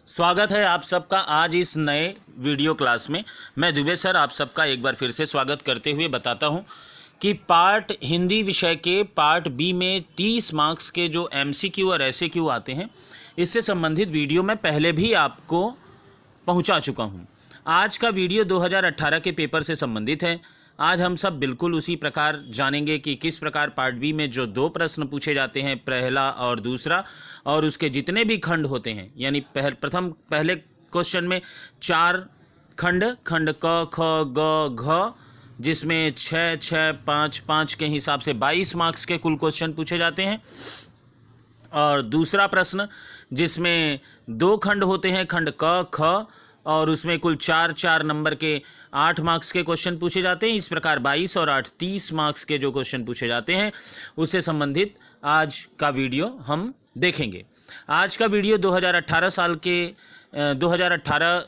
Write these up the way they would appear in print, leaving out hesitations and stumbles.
स्वागत है आप सबका आज इस नए वीडियो क्लास में। मैं दुबे सर आप सबका एक बार फिर से स्वागत करते हुए बताता हूं कि पार्ट हिंदी विषय के पार्ट बी में 30 मार्क्स के जो एमसीक्यू और एसएक्यू आते हैं, इससे संबंधित वीडियो मैं पहले भी आपको पहुंचा चुका हूं। आज का वीडियो 2018 के पेपर से संबंधित है। आज हम सब बिल्कुल उसी प्रकार जानेंगे कि किस प्रकार पार्ट बी में जो दो प्रश्न पूछे जाते हैं, पहला और दूसरा, और उसके जितने भी खंड होते हैं, यानी पहले क्वेश्चन में 4 खंड क ख ग घ, जिसमें 6 6 5 5 के हिसाब से 22 मार्क्स के कुल क्वेश्चन पूछे जाते हैं। और दूसरा प्रश्न जिसमें 2 खंड होते हैं, खंड क ख, और उसमें कुल 4 4 नंबर के 8 मार्क्स के क्वेश्चन पूछे जाते हैं। इस प्रकार 22 और 8 30 मार्क्स के जो क्वेश्चन पूछे जाते हैं, उससे संबंधित आज का वीडियो हम देखेंगे। आज का वीडियो 2018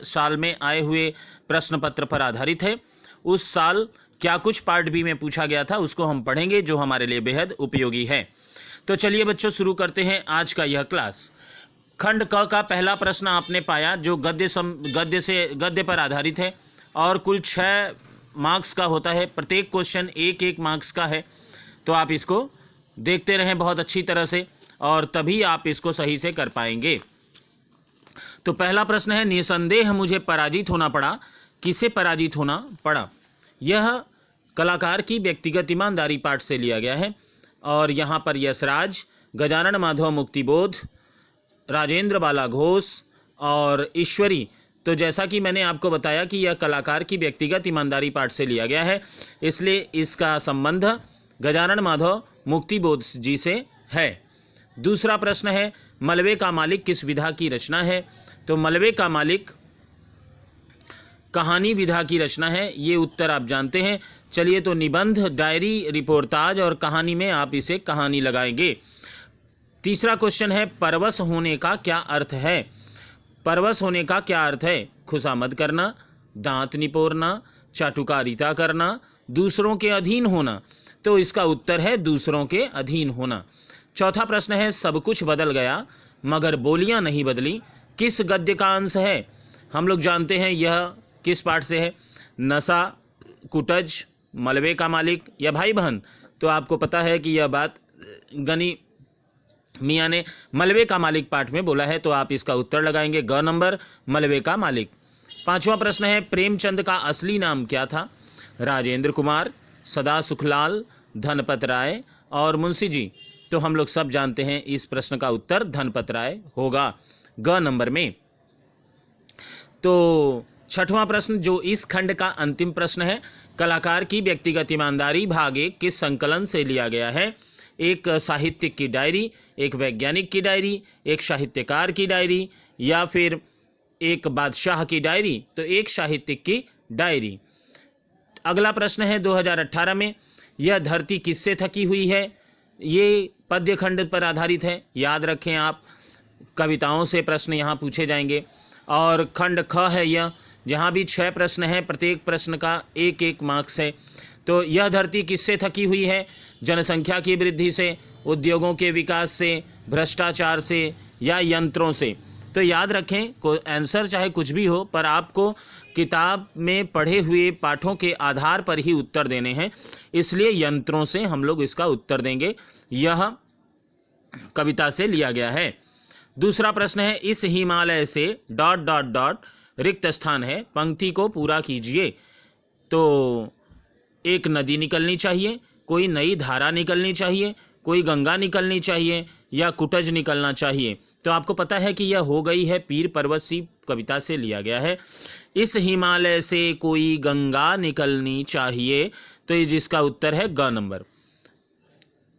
साल में आए हुए प्रश्न पत्र पर आधारित है। उस साल क्या कुछ पार्ट बी में पूछा गया था उसको हम पढ़ेंगे, जो हमारे लिए बेहद उपयोगी है। तो चलिए बच्चों, शुरू करते हैं आज का यह क्लास। खंड क का पहला प्रश्न आपने पाया, जो गद्य पर आधारित है और कुल 6 मार्क्स का होता है। प्रत्येक क्वेश्चन 1 मार्क्स का है। तो आप इसको देखते रहें बहुत अच्छी तरह से, और तभी आप इसको सही से कर पाएंगे। तो पहला प्रश्न है, निसंदेह मुझे पराजित होना पड़ा। किसे पराजित होना पड़ा? यह कलाकार की व्यक्तिगत ईमानदारी पाठ से लिया गया है। और यहाँ पर यशराज, गजानन माधव मुक्तिबोध, राजेंद्र बाला घोष और ईश्वरी। तो जैसा कि मैंने आपको बताया कि यह कलाकार की व्यक्तिगत ईमानदारी पाठ से लिया गया है, इसलिए इसका संबंध गजानन माधव मुक्तिबोध जी से है। दूसरा प्रश्न है, मलबे का मालिक किस विधा की रचना है? तो मलबे का मालिक कहानी विधा की रचना है। ये उत्तर आप जानते हैं। चलिए, तो निबंध, डायरी, रिपोर्टाज और कहानी में आप इसे कहानी लगाएंगे। तीसरा क्वेश्चन है, परवश होने का क्या अर्थ है? परवश होने का क्या अर्थ है? खुशामद करना, दांत निपोरना, चाटुकारिता करना, दूसरों के अधीन होना। तो इसका उत्तर है दूसरों के अधीन होना। चौथा प्रश्न है, सब कुछ बदल गया मगर बोलियां नहीं बदली। किस गद्य का अंश है? हम लोग जानते हैं यह किस पाठ से है। नशा, कुटज, मलबे का मालिक या भाई बहन। तो आपको पता है कि यह बात गनी मियाँ ने मलबे का मालिक पाठ में बोला है। तो आप इसका उत्तर लगाएंगे ग नंबर, मलबे का मालिक। पांचवा प्रश्न है, प्रेमचंद का असली नाम क्या था? राजेंद्र कुमार, सदा सुखलाल, धनपत राय और मुंशी जी। तो हम लोग सब जानते हैं इस प्रश्न का उत्तर धनपत राय होगा, ग नंबर में। तो छठवां प्रश्न, जो इस खंड का अंतिम प्रश्न है, कलाकार की व्यक्तिगत ईमानदारी भाग 1 किस संकलन से लिया गया है? एक साहित्यिक की डायरी, एक वैज्ञानिक की डायरी, एक साहित्यकार की डायरी या फिर एक बादशाह की डायरी? तो एक साहित्यिक की डायरी। अगला प्रश्न है, 2018 में यह धरती किससे थकी हुई है? ये पद्य खंड पर आधारित है। याद रखें आप, कविताओं से प्रश्न यहाँ पूछे जाएंगे। और खंड ख है यह, जहाँ भी 6 प्रश्न हैं, प्रत्येक प्रश्न का 1 मार्क्स है। तो यह धरती किससे थकी हुई है? जनसंख्या की वृद्धि से, उद्योगों के विकास से, भ्रष्टाचार से या यंत्रों से? तो याद रखें, को आंसर चाहे कुछ भी हो, पर आपको किताब में पढ़े हुए पाठों के आधार पर ही उत्तर देने हैं, इसलिए यंत्रों से हम लोग इसका उत्तर देंगे। यह कविता से लिया गया है। दूसरा प्रश्न है, इस हिमालय से ... रिक्त स्थान है, पंक्ति को पूरा कीजिए। तो एक नदी निकलनी चाहिए, कोई नई धारा निकलनी चाहिए, कोई गंगा निकलनी चाहिए या कुटज निकलना चाहिए। तो आपको पता है कि यह हो गई है पीर पर्वत सी कविता से लिया गया है। इस हिमालय से कोई गंगा निकलनी चाहिए, तो ये जिसका उत्तर है ग नंबर।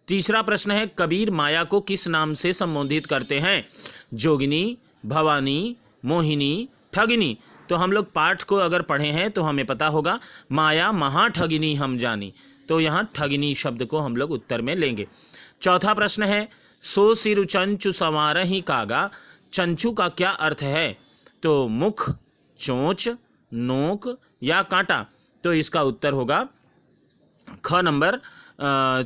तीसरा प्रश्न है, कबीर माया को किस नाम से संबोधित करते हैं? जोगिनी, भवानी, मोहिनी, ठगिनी। तो हम लोग पाठ को अगर पढ़े हैं तो हमें पता होगा, माया महाठगिनी हम जानी। तो यहाँ ठगिनी शब्द को हम लोग उत्तर में लेंगे। चौथा प्रश्न है, सो सिरु चंचु संवारहि कागा। चंचु का क्या अर्थ है? तो मुख, चोंच, नोक या कांटा। तो इसका उत्तर होगा ख नंबर,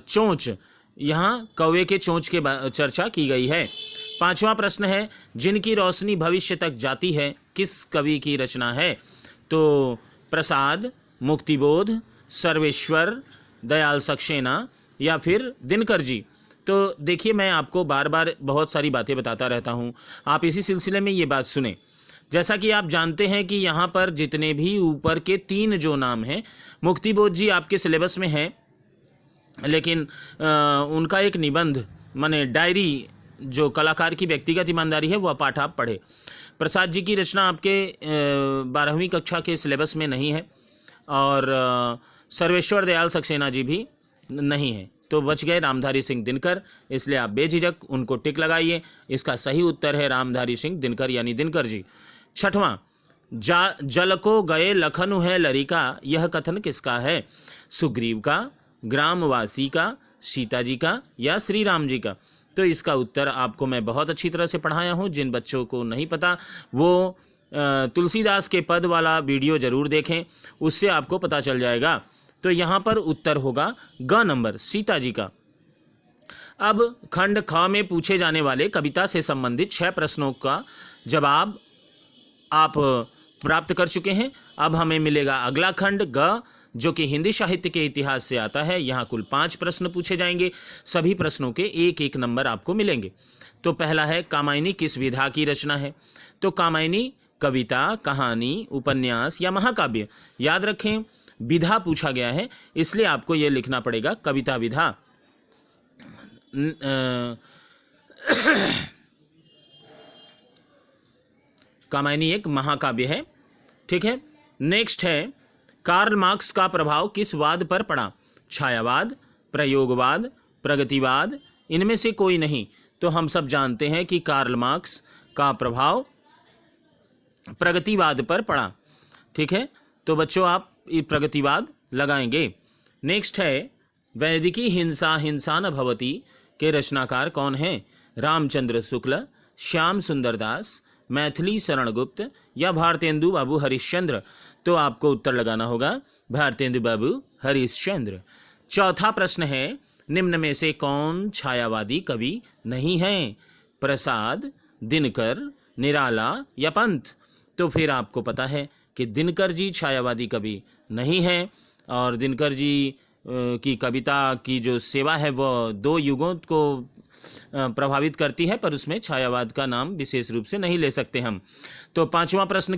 चोंच। यहाँ कौवे के चोंच के चर्चा की गई है। 5वां प्रश्न है, जिनकी रोशनी भविष्य तक जाती है, किस कवि की रचना है? तो प्रसाद, मुक्तिबोध, सर्वेश्वर, दयाल सक्सेना या फिर दिनकर जी। तो देखिए, मैं आपको बार बार बहुत सारी बातें बताता रहता हूँ, आप इसी सिलसिले में ये बात सुने। जैसा कि आप जानते हैं कि यहाँ पर जितने भी ऊपर के 3 जो नाम हैं, मुक्तिबोध जी आपके सिलेबस में हैं, लेकिन उनका एक निबंध माने डायरी जो कलाकार की व्यक्तिगत ईमानदारी है वह पाठ आप पढ़े। प्रसाद जी की रचना आपके 12वीं कक्षा के सिलेबस में नहीं है, और सर्वेश्वर दयाल सक्सेना जी भी नहीं है। तो बच गए रामधारी सिंह दिनकर, इसलिए आप बेझिझक उनको टिक लगाइए। इसका सही उत्तर है रामधारी सिंह दिनकर यानी दिनकर जी। 6वां, जल को गए लखनु है लरिका, यह कथन किसका है? सुग्रीव का, ग्रामवासी का, सीता जी का या श्री राम जी का? तो इसका उत्तर आपको मैं बहुत अच्छी तरह से पढ़ाया हूँ। जिन बच्चों को नहीं पता वो तुलसीदास के पद वाला वीडियो ज़रूर देखें, उससे आपको पता चल जाएगा। तो यहाँ पर उत्तर होगा ग नंबर, सीता जी का। अब खंड ख में पूछे जाने वाले कविता से संबंधित 6 प्रश्नों का जवाब आप प्राप्त कर चुके हैं। अब हमें मिलेगा अगला खंड ग, जो कि हिंदी साहित्य के इतिहास से आता है। यहाँ कुल 5 प्रश्न पूछे जाएंगे, सभी प्रश्नों के 1-1 नंबर आपको मिलेंगे। तो पहला है, कामायनी किस विधा की रचना है? तो कामायनी कविता, कहानी, उपन्यास या महाकाव्य? याद रखें, विधा पूछा गया है, इसलिए आपको यह लिखना पड़ेगा कविता विधा। कामायनी एक महाकाव्य है, ठीक है। नेक्स्ट है, कार्ल मार्क्स का प्रभाव किस वाद पर पड़ा? छायावाद, प्रयोगवाद, प्रगतिवाद, इनमें से कोई नहीं। तो हम सब जानते हैं कि कार्ल मार्क्स का प्रभाव प्रगतिवाद पर पड़ा, ठीक है। तो बच्चों आप ये प्रगतिवाद लगाएंगे। नेक्स्ट है, वैदिकी हिंसा हिंसा न भवती के रचनाकार कौन हैं? रामचंद्र शुक्ल, श्याम सुंदर दास, मैथिली शरण गुप्त या भारतेंदु बाबू हरिश्चंद्र? तो आपको उत्तर लगाना होगा भारतेंदु बाबू हरिश्चंद्र। चौथा प्रश्न है, निम्न में से कौन छायावादी कवि नहीं है? प्रसाद, दिनकर, निराला या पंत? तो फिर आपको पता है कि दिनकर जी छायावादी कवि नहीं है, और दिनकर जी की कविता की जो सेवा है वो 2 युगों को प्रभावित करती है, पर उसमें छायावाद का नाम विशेष रूप से नहीं ले सकते हम। तो 5वें प्रश्न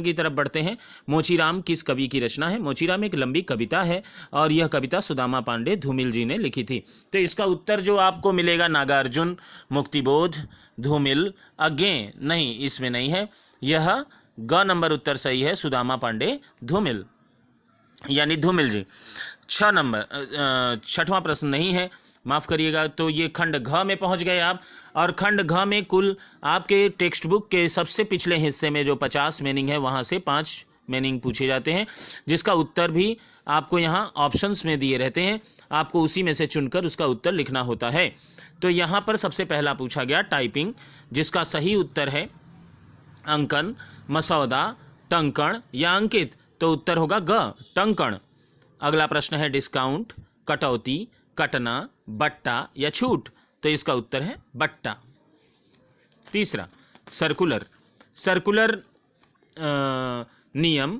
की तरफ बढ़ते हैं। मोचीराम किस कवि की रचना है? मोचीराम एक लंबी कविता है, और यह कविता सुदामा पांडे धूमिल जी ने लिखी थी। तो इसका उत्तर जो आपको मिलेगा, नागार्जुन, मुक्तिबोध, धूमिल, अज्ञे नहीं, इसमें नहीं है। यह ग नंबर उत्तर सही है, सुदामा पांडे धूमिल यानी धूमिल जी। 6वां प्रश्न नहीं है, माफ़ करिएगा। तो ये खंड घ में पहुंच गए आप, और खंड घ में कुल आपके टेक्स्ट बुक के सबसे पिछले हिस्से में जो 50 मीनिंग है, वहाँ से 5 मीनिंग पूछे जाते हैं, जिसका उत्तर भी आपको यहाँ ऑप्शंस में दिए रहते हैं। आपको उसी में से चुनकर उसका उत्तर लिखना होता है। तो यहाँ पर सबसे पहला पूछा गया टाइपिंग, जिसका सही उत्तर है अंकन, मसौदा, टंकण या अंकित? तो उत्तर होगा ग, टंकण। अगला प्रश्न है डिस्काउंट, कटौती, कटना, बट्टा या छूट? तो इसका उत्तर है बट्टा। तीसरा, सर्कुलर नियम,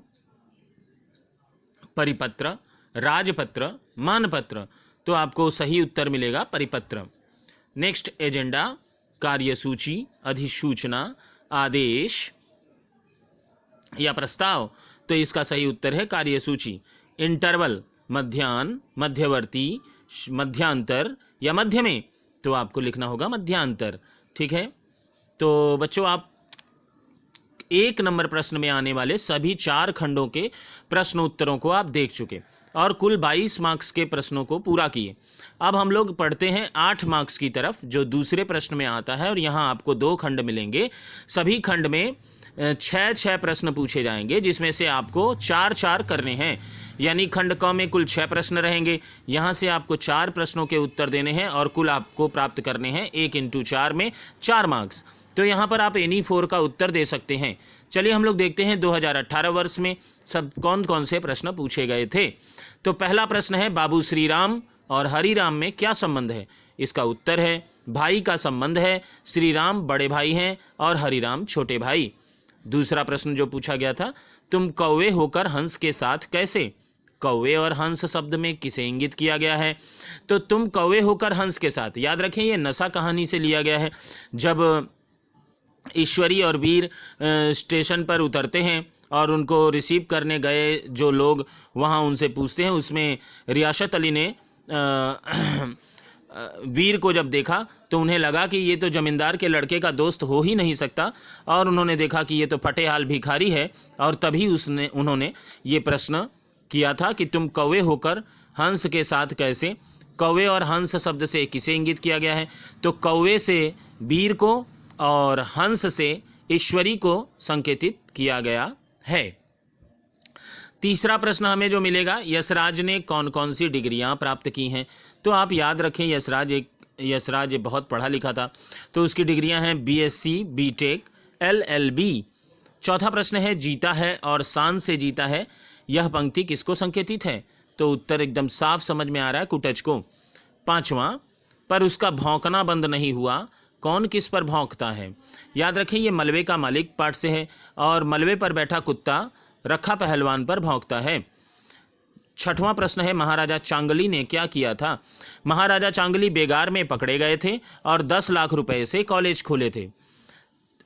परिपत्र, राजपत्र, मानपत्र? तो आपको सही उत्तर मिलेगा परिपत्र। नेक्स्ट, एजेंडा, कार्यसूची, अधिसूचना, आदेश या प्रस्ताव? तो इसका सही उत्तर है कार्यसूची। इंटरवल, मध्याह्न, मध्यवर्ती, मध्यांतर या मध्य में? तो आपको लिखना होगा मध्यांतर, ठीक है। तो बच्चों आप 1 नंबर प्रश्न में आने वाले सभी 4 खंडों के प्रश्न उत्तरों को आप देख चुके, और कुल 22 मार्क्स के प्रश्नों को पूरा किए। अब हम लोग पढ़ते हैं 8 मार्क्स की तरफ, जो दूसरे प्रश्न में आता है, और यहाँ आपको 2 खंड मिलेंगे। सभी खंड में 6-6 प्रश्न पूछे जाएंगे, जिसमें से आपको 4-4 करने हैं, यानी खंड क में कुल 6 प्रश्न रहेंगे। यहाँ से आपको 4 प्रश्नों के उत्तर देने हैं, और कुल आपको प्राप्त करने हैं 1 × 4 में 4 मार्क्स। तो यहाँ पर आप एनी 4 का उत्तर दे सकते हैं। चलिए हम लोग देखते हैं 2018 वर्ष में सब कौन कौन से प्रश्न पूछे गए थे। तो पहला प्रश्न है, बाबू श्री राम और हरि राम में क्या संबंध है? इसका उत्तर है भाई का संबंध है। श्री राम बड़े भाई हैं और हरि राम छोटे भाई। दूसरा प्रश्न जो पूछा गया था, तुम कौवे होकर हंस के साथ कैसे? कौवे और हंस शब्द में किसे इंगित किया गया है? तो तुम कौवे होकर हंस के साथ, याद रखें ये नशा कहानी से लिया गया है। जब ईश्वरी और वीर स्टेशन पर उतरते हैं और उनको रिसीव करने गए जो लोग वहाँ उनसे पूछते हैं, उसमें रियासत अली ने वीर को जब देखा तो उन्हें लगा कि ये तो जमींदार के लड़के का दोस्त हो ही नहीं सकता, और उन्होंने देखा कि ये तो फटेहाल भिखारी है, और तभी उन्होंने ये प्रश्न किया था कि तुम कौवे होकर हंस के साथ कैसे? कौवे और हंस शब्द से किसे इंगित किया गया है? तो कौवे से वीर को और हंस से ईश्वरी को संकेतित किया गया है। तीसरा प्रश्न हमें जो मिलेगा, यशराज ने कौन कौन सी डिग्रियां प्राप्त की हैं? तो आप याद रखें यशराज बहुत पढ़ा लिखा था, तो उसकी डिग्रियां हैं BSc, BTech, LLB। चौथा प्रश्न है, जीता है और शान से जीता है, यह पंक्ति किसको संकेतित है? तो उत्तर एकदम साफ समझ में आ रहा है, कुटच को। पांचवा, पर उसका भौंकना बंद नहीं हुआ, कौन किस पर भौंकता है? याद रखें ये मलबे का मालिक पाठ से है, और मलबे पर बैठा कुत्ता रखा पहलवान पर भौंकता है। छठवां प्रश्न है, महाराजा चांगली ने क्या किया था? महाराजा चांगली बेगार में पकड़े गए थे और 10 लाख रुपए से कॉलेज खोले थे।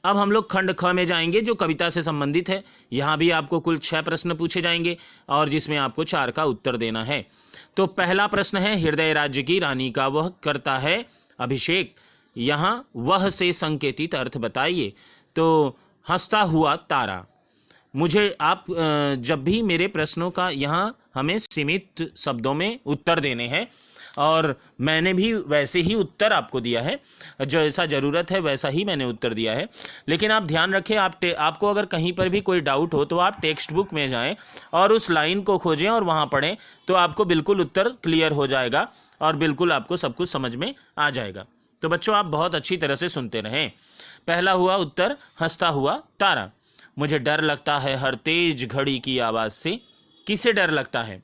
अब हम लोग खंड ख में जाएंगे जो कविता से संबंधित है। यहाँ भी आपको कुल 6 प्रश्न पूछे जाएंगे और जिसमें आपको 4 का उत्तर देना है। तो पहला प्रश्न है, हृदय राज्य की रानी का वह करता है अभिषेक, यहाँ वह से संकेतित अर्थ बताइए। तो हंसता हुआ तारा। मुझे आप जब भी मेरे प्रश्नों का यहाँ हमें सीमित शब्दों में उत्तर देने हैं, और मैंने भी वैसे ही उत्तर आपको दिया है, जैसा ज़रूरत है वैसा ही मैंने उत्तर दिया है। लेकिन आप ध्यान रखें, आपको अगर कहीं पर भी कोई डाउट हो तो आप टेक्स्ट बुक में जाएं और उस लाइन को खोजें और वहाँ पढ़ें, तो आपको बिल्कुल उत्तर क्लियर हो जाएगा और बिल्कुल आपको सब कुछ समझ में आ जाएगा। तो बच्चों आप बहुत अच्छी तरह से सुनते रहें। पहला हुआ उत्तर हंसता हुआ तारा। मुझे डर लगता है हर तेज घड़ी की आवाज़ से, किसे डर लगता है?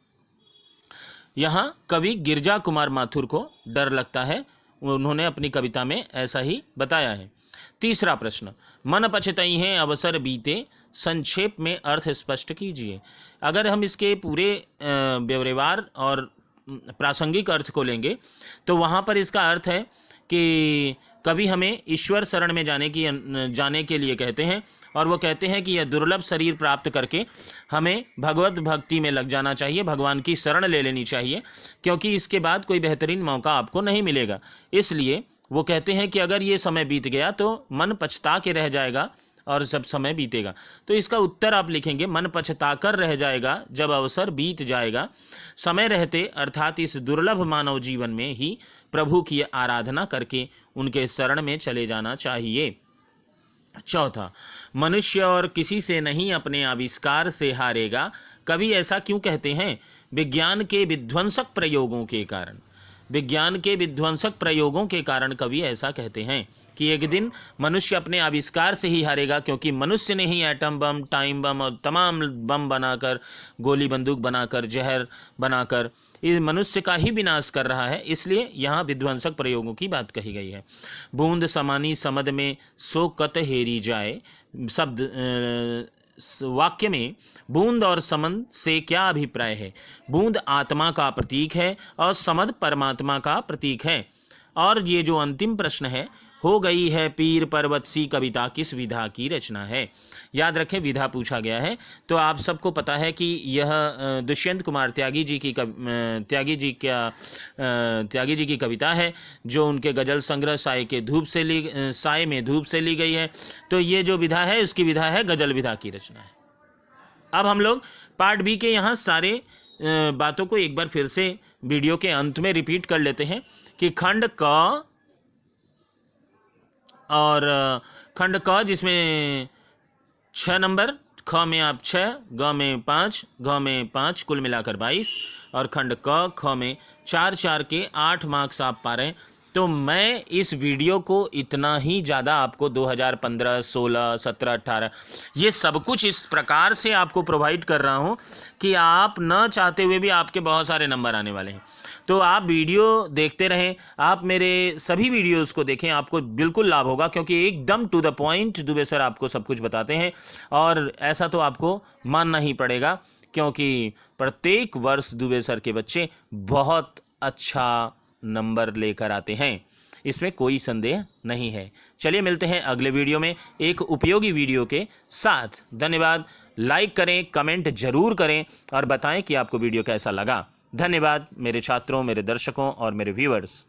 यहाँ कवि गिरजा कुमार माथुर को डर लगता है, उन्होंने अपनी कविता में ऐसा ही बताया है। तीसरा प्रश्न, मन पछतई हैं अवसर बीते, संक्षेप में अर्थ स्पष्ट कीजिए। अगर हम इसके पूरे ब्यौरेवार और प्रासंगिक अर्थ को लेंगे तो वहाँ पर इसका अर्थ है कि कवि हमें ईश्वर शरण में जाने के लिए कहते हैं, और वो कहते हैं कि यह दुर्लभ शरीर प्राप्त करके हमें भगवत भक्ति में लग जाना चाहिए, भगवान की शरण ले लेनी चाहिए, क्योंकि इसके बाद कोई बेहतरीन मौका आपको नहीं मिलेगा। इसलिए वो कहते हैं कि अगर ये समय बीत गया तो मन पछता के रह जाएगा और जब समय बीतेगा। तो इसका उत्तर आप लिखेंगे, मन पछता कर रह जाएगा जब अवसर बीत जाएगा। समय रहते अर्थात इस दुर्लभ मानव जीवन में ही प्रभु की आराधना करके उनके शरण में चले जाना चाहिए। चौथा, मनुष्य और किसी से नहीं अपने आविष्कार से हारेगा, कवि ऐसा क्यों कहते हैं? विज्ञान के विध्वंसक प्रयोगों के कारण। विज्ञान के विध्वंसक प्रयोगों के कारण कवि ऐसा कहते हैं कि एक दिन मनुष्य अपने आविष्कार से ही हारेगा, क्योंकि मनुष्य ने ही एटम बम, टाइम बम और तमाम बम बनाकर, गोली बंदूक बनाकर, जहर बनाकर इस मनुष्य का ही विनाश कर रहा है। इसलिए यहाँ विध्वंसक प्रयोगों की बात कही गई है। बूंद समानी समद में सो कत हेरी जाए, शब्द वाक्य में बूंद और समद से क्या अभिप्राय है? बूंद आत्मा का प्रतीक है और समद परमात्मा का प्रतीक है। और ये जो अंतिम प्रश्न है, हो गई है पीर पर्वत सी कविता किस विधा की रचना है? याद रखें विधा पूछा गया है। तो आप सबको पता है कि यह दुष्यंत कुमार त्यागी जी की कविता है, जो उनके गजल संग्रह साय में धूप से ली गई है। तो ये जो विधा है उसकी विधा है गजल विधा की रचना है। अब हम लोग पार्ट बी के यहाँ सारे बातों को एक बार फिर से वीडियो के अंत में रिपीट कर लेते हैं कि खंड क और खंड क जिसमें 6 नंबर, ख में आप 6, ग में 5, घ में 5, कुल मिलाकर 22, और खंड क ख में 4 4 के 8 मार्क्स आप पा रहे हैं। तो मैं इस वीडियो को इतना ही ज़्यादा आपको 2015, 16, 17, 18 ये सब कुछ इस प्रकार से आपको प्रोवाइड कर रहा हूँ कि आप न चाहते हुए भी आपके बहुत सारे नंबर आने वाले हैं। तो आप वीडियो देखते रहें, आप मेरे सभी वीडियोस को देखें, आपको बिल्कुल लाभ होगा, क्योंकि एकदम to the point Dubey sir आपको सब कुछ बताते हैं। और ऐसा तो आपको मानना ही पड़ेगा, क्योंकि प्रत्येक वर्ष दुबे सर के बच्चे बहुत अच्छा नंबर लेकर आते हैं, इसमें कोई संदेह नहीं है। चलिए मिलते हैं अगले वीडियो में एक उपयोगी वीडियो के साथ। धन्यवाद। लाइक करें, कमेंट जरूर करें और बताएं कि आपको वीडियो कैसा लगा। धन्यवाद मेरे छात्रों, मेरे दर्शकों और मेरे व्यूअर्स।